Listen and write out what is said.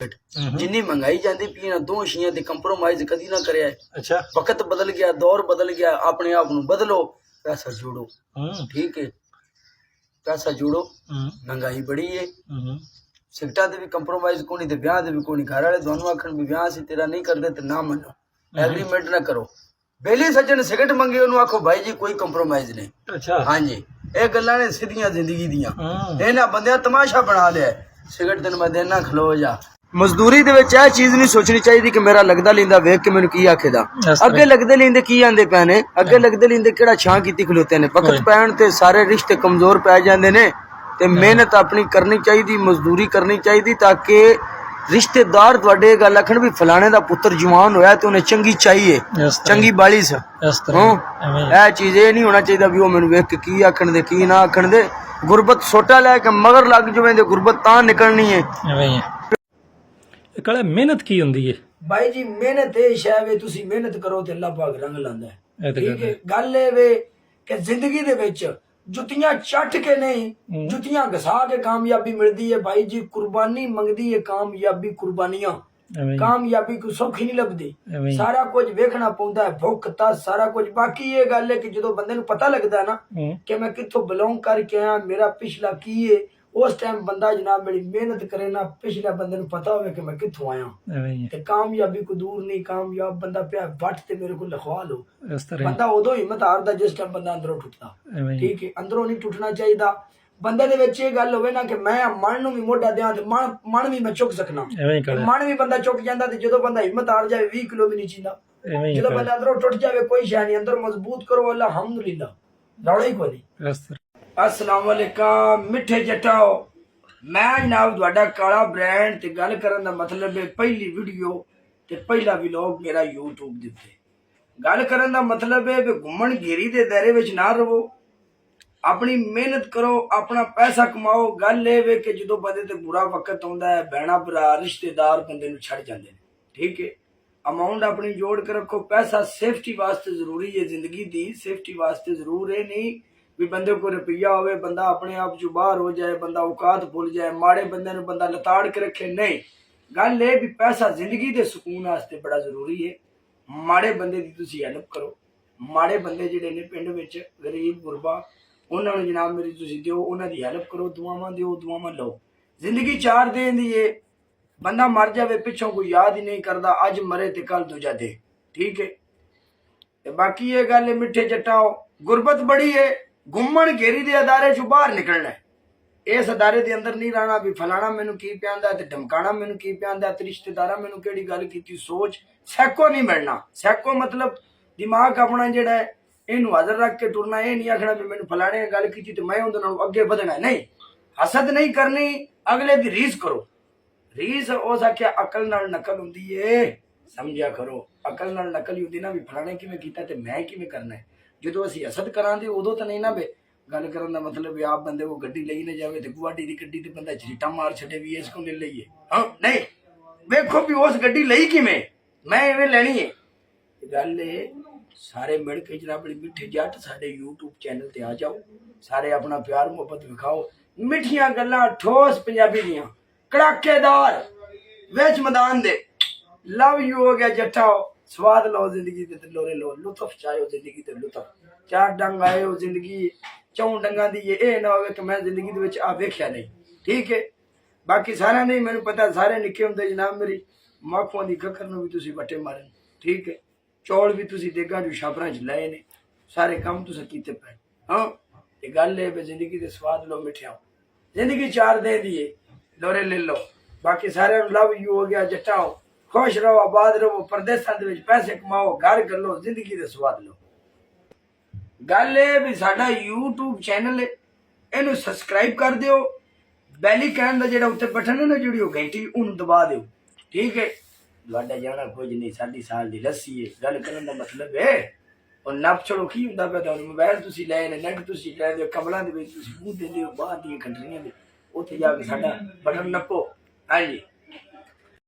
जिन्नी महंगाई जाती पी ना दो शियां ते कंप्रोमाइज कदी ना करे। अच्छा वक्त बदल गया, दौर बदल गया, अपने आप ਨੂੰ बदलो, पैसा जोड़ो। ठीक है, पैसा जोड़ो। महंगाई बड़ी है, सिगटा ते भी कंप्रोमाइज कोनी ते ब्याह ते भी कोनी। घर वाले दोनों आखन भी ब्याह से तेरा नहीं करदे ते ना मनो, एग्रीमेंट ना करो। बेली सज्जन सिगरेट मंगे उन्होंने आखो भाई जी कोई कंप्रोमाइज नहीं। अच्छा हाँ जी, ये गल्लां ने सीधियां जिंदगी दियां। इन्हां बंदियां तमाशा बना लिया। सिगरेट तेन मैं देना, खलो जा। मजदूरी दे विच ਇਹ ਚੀਜ਼ ਨਹੀਂ ਸੋਚਣੀ ਚਾਹੀਦੀ ਕਿ ਮੇਰਾ ਲੱਗਦਾ ਲਿੰਦਾ ਵੇਖ ਕੇ ਮੈਨੂੰ ਕੀ ਆਖੇਦਾ। ਅੱਗੇ ਲੱਗਦੇ ਲਿੰਦੇ ਕੀ ਆਂਦੇ ਪਏ ਨੇ, ਅੱਗੇ ਲੱਗਦੇ ਲਿੰਦੇ ਕਿਹੜਾ ਛਾਂ ਕੀਤੀ ਖਲੋਤੇ ਨੇ। ਵਕਤ ਪੈਣ ਤੇ ਸਾਰੇ ਰਿਸ਼ਤੇ ਕਮਜ਼ੋਰ ਪੈ ਜਾਂਦੇ ਨੇ ਤੇ ਮਿਹਨਤ ਆਪਣੀ ਕਰਨੀ ਚਾਹੀਦੀ, ਮਜ਼ਦੂਰੀ ਕਰਨੀ ਚਾਹੀਦੀ ਤਾਂ ਕਿ ਰਿਸ਼ਤੇਦਾਰ ਤੁਹਾਡੇ ਗੱਲ ਆਖਣ ਵੀ ਫਲਾਣੇ ਦਾ ਪੁੱਤਰ ਜਵਾਨ ਹੋਇਆ ਤੇ ਉਹਨੇ ਚੰਗੀ ਚਾਹੀਏ, ਚੰਗੀ ਬਾਲੀ ਸ। ਇਹ ਚੀਜ਼ ਇਹ ਨਹੀਂ ਹੋਣਾ ਚਾਹੀਦਾ ਵੀ ਉਹ ਮੈਨੂੰ ਵੇਖ ਕੇ ਕੀ ਆਖਣ ਦੇ ਕੀ ਨਾ ਆਖਣ ਦੇ। ਗੁਰਬਤ ਸੋਟਾ ਲੈ ਕੇ ਮਗਰ ਲੱਗ ਜਾਵੇਂ ਤੇ ਗੁਰਬਤ ਤਾਂ ਨਿਕਲਣੀ ਹੈ। ਕਲੇ ਮਿਹਨਤ ਕੀ ਹੁੰਦੀ ਹੈ ਭਾਈ ਜੀ? ਮਿਹਨਤ ਇਹ ਸ਼ੈ ਵੇ, ਤੁਸੀਂ ਮਿਹਨਤ ਕਰੋ ਤੇ ਅੱਲਾਹ ਪਾਕ ਰੰਗ ਲਾਂਦਾ ਹੈ। ਠੀਕ ਹੈ, ਗੱਲ ਇਹ ਵੇ ਕਿ ਜ਼ਿੰਦਗੀ ਦੇ ਵਿੱਚ ਜੁੱਤੀਆਂ ਚੱਟ ਕੇ ਨਹੀਂ, ਜੁੱਤੀਆਂ ਘਸਾ ਕੇ ਕਾਮਯਾਬੀ ਮਿਲਦੀ ਹੈ। ਭਾਈ ਜੀ ਕੁਰਬਾਨੀ ਮੰਗਦੀ ਹੈ ਕਾਮਯਾਬੀ, ਕੁਰਬਾਨੀਆਂ। ਕਾਮਯਾਬੀ ਕੋਈ ਸੌਖੀ ਨਹੀਂ ਲੱਭਦੀ, ਸਾਰਾ ਕੁਝ ਵੇਖਣਾ ਪੈਂਦਾ ਹੈ, ਭੁੱਖ ਤਾਂ ਸਾਰਾ ਕੁਝ। ਬਾਕੀ ਇਹ ਗੱਲ ਹੈ ਕਿ ਜਦੋਂ ਬੰਦੇ ਨੂੰ ਪਤਾ ਲੱਗਦਾ ਨਾ ਕਿ ਮੈਂ ਕਿੱਥੋਂ ਬਿਲੋਂਗ ਕਰਕੇ ਆਇਆ, ਮੇਰਾ ਪਿਛਲਾ ਕੀ ਹੈ, ਉਸ ਟਾਈਮ ਬੰਦਾ ਜਨਾਬ ਮੇਰੀ ਮਿਹਨਤ ਕਰੇ ਨਾ, ਪਿਛਲੇ ਬੰਦੇ ਨੂੰ ਪਤਾ ਹੋਵੇ ਕਿ ਮੈਂ ਕਿੱਥੋਂ ਆਇਆ ਤੇ ਕਾਮਯਾਬੀ ਕੋ ਦੂਰ ਨਹੀਂ। ਕਾਮਯਾਬ ਬੰਦਾ ਪਿਆ ਵੱਟ ਤੇ ਮੇਰੇ ਕੋਲ ਲਿਖਵਾ ਲਓ। ਬੰਦਾ ਉਦੋਂ ਹਿੰਮਤ ਹਾਰਦਾ ਜਿਸ ਟਾਈਮ ਬੰਦਾ ਅੰਦਰੋਂ ਟੁੱਟਦਾ। ਠੀਕ ਹੈ, ਅੰਦਰੋਂ ਨਹੀਂ ਟੁੱਟਣਾ ਚਾਹੀਦਾ। ਬੰਦੇ ਦੇ ਵਿੱਚ ਇਹ ਗੱਲ ਹੋਵੇ ਨਾ ਕਿ ਮੈਂ ਮਨ ਨੂੰ ਵੀ ਮੋਢਾ ਦਿਆਂ ਤੇ ਮਨ ਵੀ ਮੈਂ ਚੁੱਕ ਸਕਣਾ। ਮਨ ਵੀ ਬੰਦਾ ਚੁੱਕ ਜਾਂਦਾ ਤੇ ਜਦੋਂ ਬੰਦਾ ਹਿੰਮਤ ਹਾਰ ਜਾਵੇ 20 ਕਿਲੋ ਵੀ ਨਹੀਂ ਚੀਂਦਾ। ਜਦੋਂ ਬੰਦਾ ਅੰਦਰੋਂ ਟੁੱਟ ਜਾਵੇ ਕੋਈ ਸ਼ੈ ਨਹੀਂ, ਅੰਦਰ ਮਜ਼ਬੂਤ ਕਰੋ। ਅਲਹਮਦੁਲਿਲਾ, ਰੌਲਾ ਹੀ ਕੋਈ ਨਹੀਂ। अस्सलाम वालेकुम मिठे जटाओ, मैं जनाब तुहाडा काला ब्रांड ते गल करन दा मतलब है पहली वीडियो ते पहला व्लॉग मेरा यूट्यूब दे उत्ते। गल करन दा मतलब है कि घुमन घेरी दे दायरे विच ना रहो, अपनी मेहनत करो, अपना पैसा कमाओ। गल ये वे कि जदों बंदे ते बुरा वक्त आउंदा है, भैणा भरा रिश्तेदार बंदे नूं छड़ जांदे ने। ठीक है, अमाउंट अपनी जोड़ के रखो। पैसा सेफ्टी वास्ते जरूरी है, जिंदगी दी सेफ्टी वास्ते जरूर है। नहीं भी बंदे को रुपया होवे बंदा अपने आप चो बाहर हो जाए, बंदा औकात भूल जाए, माड़े बंदे नूं बंदा लताड़ के रखे। नहीं, गल ये भी पैसा जिंदगी दे सुकून वास्ते बड़ा जरूरी है। माड़े बंदे दी तुसीं हेल्प करो। माड़े बंदे जिहड़े ने पिंड विच गरीब गुरबा, उन्हां नूं जनाब मेरी तुसीं दिओ, उन्हां दी हेल्प करो, दुआवां दिओ, दुआवां लो। जिंदगी 4 दिन दी है, बंदा मर जावे पिछों कोई याद ही नहीं करदा, अज मरे ते कल दूजा दे। ठीक है, ते बाकी ये गल मिठे जटाओ, गुरबत बड़ी है। घुमन घेरी दे अदारे चो बाहर निकलना है। इस अदारे दे अंदर नहीं रहना भी फलाना मैनू की प्यांदा ते धमकाना मैनू की प्यांदा ते रिश्तेदारा मैनू केड़ी गल कीती। सोच सैको नहीं मिलना। सैको मतलब दिमाग अपना जेड़ा है इनू हाजर रख के टुरना। ये नहीं आखना भी मैनू फलाने गल कीती ते मैं उहदे नालों अगे वधना। नहीं, हसद नहीं करनी, अगले दी रीस करो। रीस उस आख्या अकल नाल नकल हुंदी है, समझिया करो। अकल नाल नकल हुंदी ना भी फलाने किवें कीता ते मैं किवें करना है। जो असीं हसद करांदे उदों तो नहीं ना बे। गल करन दा मतलब भी आप बंदे को गड्डी लई ना जावे ते गुआढ़ी दी गड्डी ते बंदा झरीटा मार छड़े भी इसको ले लईए। हाँ नहीं, वेखो भी उस गड्डी लई किवें, मैं इवें लैनी है। गल सारे मिल के जनाब मिठे जट साडे यूट्यूब चैनल ते आ जाओ। सारे अपना प्यार मुहब्बत विखाओ, मिठियां गल्लां ठोस पंजाबी दियां, कड़ाकेदार विच मैदान दे। लव यू हो गया जट्टाओ। स्वाद लो जिंदगी दे लोरे लो, लुत्फ चाहो जिंदगी दे लुत्फ। 4 डंग आए हो जिंदगी 4 डंगा दी ये ना हो कि मैं जिंदगी दे विच आ वेख्या नहीं। ठीक है, बाकी सारा नहीं मैनू पता। सारे निक्के हुंदे जनाब मेरी माखों दी ककर नूं भी तुसीं बट्टे मारन। ठीक है, चौल भी तुसीं देगा जो छापरां च लाए ने, सारे काम तुसीं कीते पे। हाँ, ये गल है भी जिंदगी दे स्वाद लो मिठियाओ। जिंदगी 4 दे दी है, लोरे ले लो। बाकी सारे लव यू हो गया जट्टाओ। खुश रहो, आबाद रहो, परदेसां दे विच पैसे कमाओ, घर गलो, जिंदगी दे स्वाद लो। गल है भी साडा यूट्यूब चैनल है, इनू सबसक्राइब कर दिओ। बेलिकन दा जेड़ा उत्ते बटन है ना, जेड़ी ओ घंटी उहनू दबा दिओ। ठीक है, तुहाडा जाना कुछ नहीं, 3.5 साल दी लस्सी है। गल करन दा मतलब है और नप छड़ो की हुंदा पिया। तुहानू मोबाइल तुसीं लै ने, नेट तुसीं लै दे, कमलां दे विच तुसीं मूंह देंदे हो, बाहर दी कंट्रियां दे, उत्थे जाके साडा बटन नप्पो। हाँ जी।